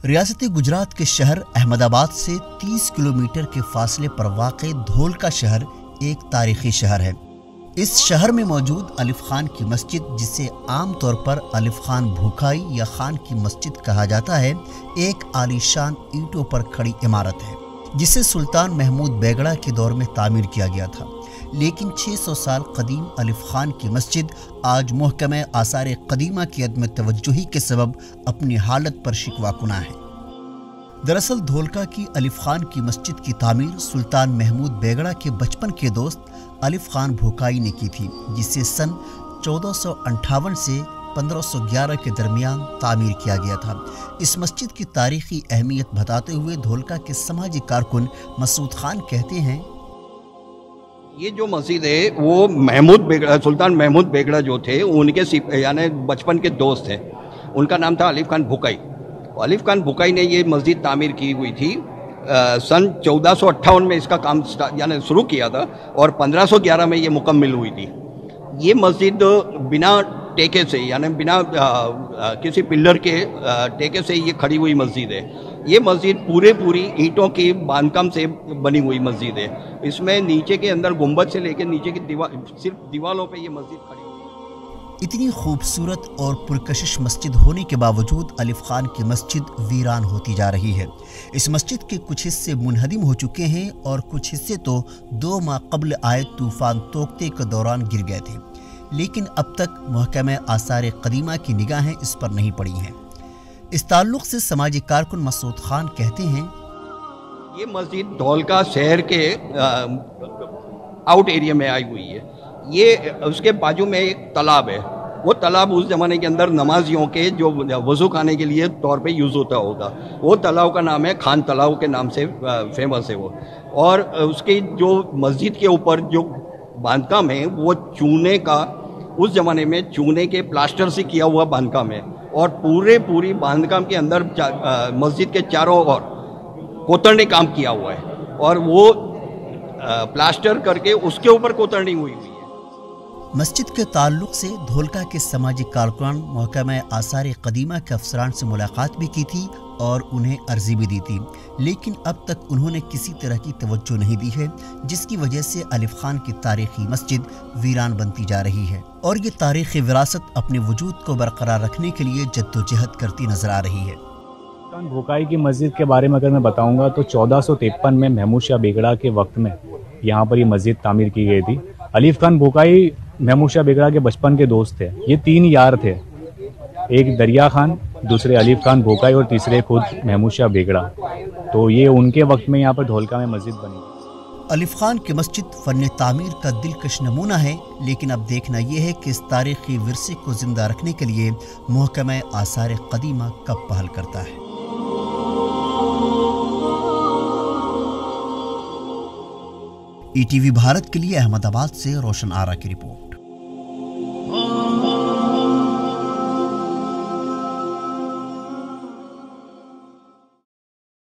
ریاست گجرات کے شہر احمدآباد سے 30 کلومیٹر کے فاصلے پر واقع دھولکا شہر ایک تاریخی شہر ہے۔ اس شہر میں موجود الف خان کی مسجد، جسے عام طور پر الف خان بھوکائی یا خان کی مسجد کہا جاتا ہے، ایک عالی شان اینٹوں پر کھڑی عمارت ہے جسے سلطان محمود بیگڑا کے دور میں تعمیر کیا گیا تھا، لیکن 600 سال قدیم الف خان کی مسجد آج محکمہ آثار قدیمہ کی عدم توجہی کے سبب اپنی حالت پر شکوہ کناں ہے۔ دراصل دھولکا کی الف خان کی مسجد کی تعمیر سلطان محمود بیگڑا کے بچپن کے دوست الف خان بھوکائی نے کی تھی، جسے سن 1458 سے 1511 کے درمیان تعمیر کیا گیا تھا۔ اس مسجد کی تاریخی اہمیت بتاتے ہوئے دھولکا کے سماجی کارکن مسعود خان کہتے ہیں، یہ جو مسجد ہے وہ سلطان محمود بیگڑا جو تھے ان کے یعنی بچپن کے دوست تھے، ان کا نام تھا الف خان بھوکائی۔ الف خان بھوکائی نے یہ مسجد تعمیر کی ہوئی تھی، سن 1458 میں اس کا کام یعنی شروع کیا تھا اور 1511 میں یہ مکمل ہوئی تھی۔ یہ مسجد بنا ٹیکے سے یعنی بنا کسی پلر کے ٹیکے سے یہ کھڑی ہوئی مسجد ہے۔ یہ مسجد پوری اینٹوں کی باندھکم سے بنی ہوئی مسجد ہے۔ اس میں نیچے کے اندر گنبد سے لے کے نیچے کی صرف دیوالوں پہ یہ مسجد کھڑی ہوئی ہے۔ اتنی خوبصورت اور پرکشش مسجد ہونے کے باوجود الف خان کی مسجد ویران ہوتی جا رہی ہے۔ اس مسجد کے کچھ حصے منہدم ہو چکے ہیں اور کچھ حصے تو 2 ماہ قبل آئے طوفان توکتے کے دوران گر گئے تھے، لیکن اب تک محکمہ آثار قدیمہ کی نگاہیں اس پر نہیں پڑی ہیں۔ اس تعلق سے سماجی کارکن مسعود خان کہتے ہیں، یہ مسجد دھولکا شہر کے آؤٹ ایریا میں آئی ہوئی ہے۔ یہ اس کے بازو میں ایک تالاب ہے، وہ تالاب اس زمانے کے اندر نمازیوں کے جو وضو خانے کے لیے طور پہ یوز ہوتا ہوگا، وہ تالاب کا نام ہے خان تالاب کے نام سے فیمس ہے وہ۔ اور اس کی جو مسجد کے اوپر جو باندھکم ہے وہ چونے کا، اس زمانے میں چونے کے پلاسٹر سے کیا ہوا باندھکم ہے، اور پوری باندھکم کے اندر مسجد کے چاروں اور کوترنی کام کیا ہوا ہے، اور وہ پلاسٹر کر کے اس کے اوپر کوترنی ہوئی ہے۔ مسجد کے تعلق سے دھولکا کے سماجی کارکن محکمہ آثار قدیمہ کے افسران سے ملاقات بھی کی تھی اور انہیں عرضی بھی دی تھی، لیکن اب تک انہوں نے کسی طرح کی توجہ نہیں دی ہے، جس کی وجہ سے الف خان کی تاریخی مسجد ویران بنتی جا رہی ہے اور یہ تاریخی وراثت اپنے وجود کو برقرار رکھنے کے لیے جدوجہد کرتی نظر آ رہی ہے۔ سلطان بھوکائی کی مسجد کے بارے میں اگر میں بتاؤں گا تو 1453 میں محمود شاہ بیگڑا کے وقت میں یہاں پر یہ مسجد تعمیر کی گئی تھی۔ الف خان بھوکائی محمود شاہ بیگڑا کے بچپن کے دوست تھے۔ یہ 3 یار تھے، ایک دریا خان، دوسرے الف خان بھوکائی اور تیسرے خود محمود شاہ بیگڑا۔ تو یہ ان کے وقت میں یہاں پر دھولکا میں مسجد بنی۔ الف خان کی مسجد فن تعمیر کا دلکش نمونہ ہے، لیکن اب دیکھنا یہ ہے کہ اس تاریخی ورثے کو زندہ رکھنے کے لیے محکمہ آثار قدیمہ کب پہل کرتا ہے۔ ETV بھارت کے لیے احمد آباد سے روشن آرا کی رپورٹ۔